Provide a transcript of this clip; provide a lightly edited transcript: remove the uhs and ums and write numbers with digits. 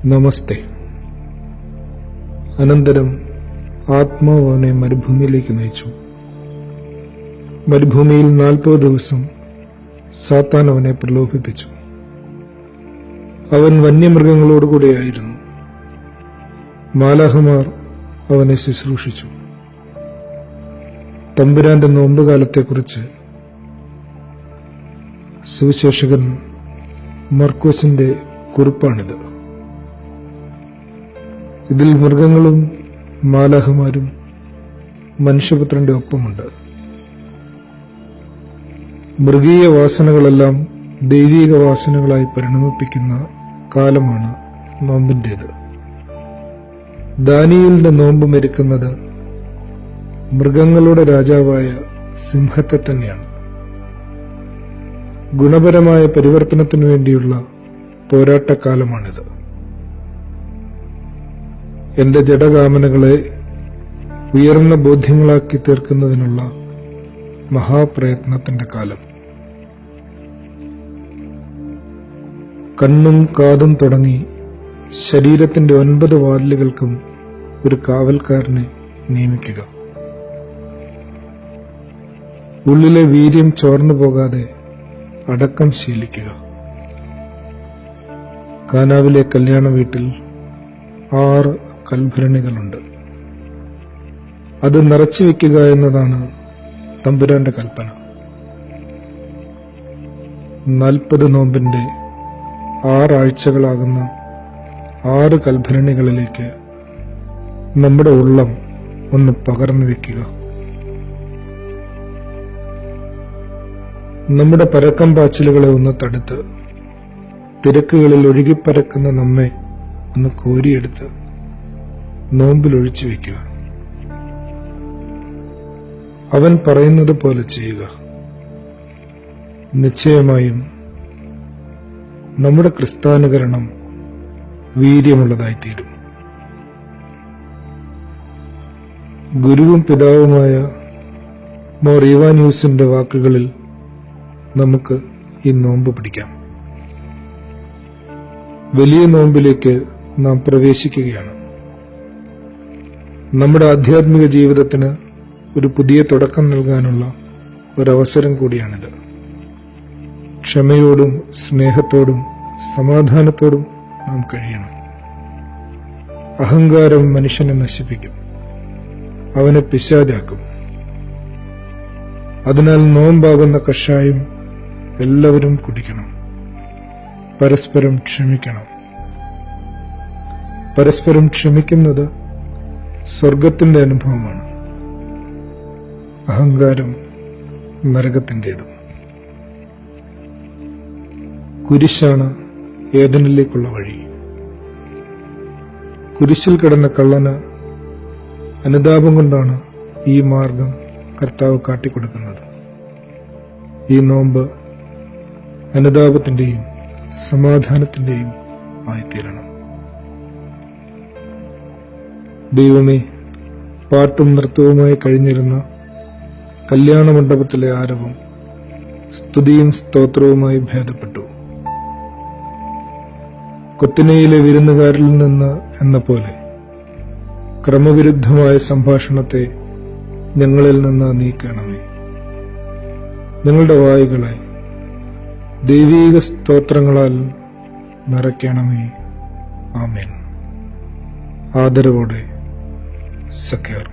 നമസ്തേ. അനന്തരം ആത്മാവ് അവനെ മരുഭൂമിയിലേക്ക് നയിച്ചു. മരുഭൂമിയിൽ 40 ദിവസം സാത്താൻ അവനെ പ്രലോഭിപ്പിച്ചു. അവൻ വന്യമൃഗങ്ങളോടുകൂടിയായിരുന്നു. മാലാഖമാർ അവനെ ശുശ്രൂഷിച്ചു. തമ്പുരാന്റെ നോമ്പുകാലത്തെക്കുറിച്ച് സുവിശേഷകൻ മർക്കോസിന്റെ കുറിപ്പാണിത്. ഇതിൽ മൃഗങ്ങളും മാലാഖമാരും മനുഷ്യപുത്രന്റെ ഒപ്പമുണ്ട്. മൃഗീയ വാസനകളെല്ലാം ദൈവീക വാസനകളായി പരിണമിപ്പിക്കുന്ന കാലമാണ് നോമ്പിൻ്റേത്. ദാനിയേലിന്റെ നോമ്പ് മെരുക്കുന്നത് മൃഗങ്ങളുടെ രാജാവായ സിംഹത്തെ തന്നെയാണ്. ഗുണപരമായ പരിവർത്തനത്തിനു വേണ്ടിയുള്ള പോരാട്ടക്കാലമാണിത്. എന്റെ ജഡകാമനകളെ ഉയർന്ന ബോധ്യങ്ങളാക്കി തീർക്കുന്നതിനുള്ള മഹാപ്രയത്നത്തിന്റെ കാലം. കണ്ണും കാതും തുടങ്ങി ശരീരത്തിന്റെ 9 വാതിലുകൾക്കും ഒരു കാവൽക്കാരനെ നിയമിക്കുക. ഉള്ളിലെ വീര്യം ചോർന്നു പോകാതെ അടക്കം ശീലിക്കുക. കാനാവിലെ കല്യാണ വീട്ടിൽ 6 കൽഭരണികളുണ്ട്. അത് നിറച്ചു വെക്കുക എന്നതാണ് തമ്പുരാന്റെ കൽപ്പന. 40 നോമ്പിന്റെ 6 ആഴ്ചകളാകുന്ന 6 കൽഭരണികളിലേക്ക് നമ്മുടെ ഉള്ളം ഒന്ന് പകർന്നു വെക്കുക. നമ്മുടെ പരക്കം പാച്ചിലുകളെ ഒന്ന് തടുത്ത് തിരക്കുകളിൽ ഒഴുകിപ്പരക്കുന്ന നമ്മെ ഒന്ന് കോരിയെടുത്ത് നോമ്പിലൊഴിച്ചു വയ്ക്കുക. അവൻ പറയുന്നത് പോലെ ചെയ്യുക. നിശ്ചയമായും നമ്മുടെ ക്രിസ്താനുകരണം വീര്യമുള്ളതായിത്തീരും. ഗുരുവും പിതാവുമായ മോർ ഇവാനിയൂസിന്റെ വാക്കുകളിൽ നമുക്ക് ഈ നോമ്പ് പിടിക്കാം. വലിയ നോമ്പിലേക്ക് നാം പ്രവേശിക്കുകയാണ്. നമ്മുടെ ആധ്യാത്മിക ജീവിതത്തിന് ഒരു പുതിയ തുടക്കം നൽകാനുള്ള ഒരവസരം കൂടിയാണിത്. ക്ഷമയോടും സ്നേഹത്തോടും സമാധാനത്തോടും നാം കഴിയണം. അഹങ്കാരം മനുഷ്യനെ നശിപ്പിക്കും, അവനെ പിശാചാക്കും. അതിനാൽ നോമ്പാകുന്ന കഷായം എല്ലാവരും കുടിക്കണം. പരസ്പരം ക്ഷമിക്കണം. പരസ്പരം ക്ഷമിക്കുന്നത് സ്വർഗത്തിന്റെ അനുഭവമാണ്. അഹങ്കാരം നരകത്തിൻ്റെതും. കുരിശാണ് ഏദനിലേക്കുള്ള വഴി. കുരിശിൽ കിടന്ന കള്ളന് അനുതാപം കൊണ്ടാണ് ഈ മാർഗം കർത്താവ് കാട്ടിക്കൊടുക്കുന്നത്. ഈ നോമ്പ് അനുതാപത്തിന്റെയും സമാധാനത്തിന്റെയും ആയിത്തീരണം. ദൈവമേ, പാട്ടും നൃത്തവുമായി കഴിഞ്ഞിരുന്ന കല്യാണ മണ്ഡപത്തിലെ ആരവം സ്തുതിയും സ്തോത്രവുമായി ഭേദപ്പെട്ടു. കൊത്തിനയിലെ വിരുന്നുകാരിൽ നിന്ന് എന്ന പോലെ ക്രമവിരുദ്ധമായ സംഭാഷണത്തെ ഞങ്ങളിൽ നിന്ന് നീക്കണമേ. ഞങ്ങളുടെ വായുകളെ ദൈവീക സ്തോത്രങ്ങളാൽ നിറയ്ക്കണമേ. ആമേൻ. ആദരവോടെ സഖ്യർ.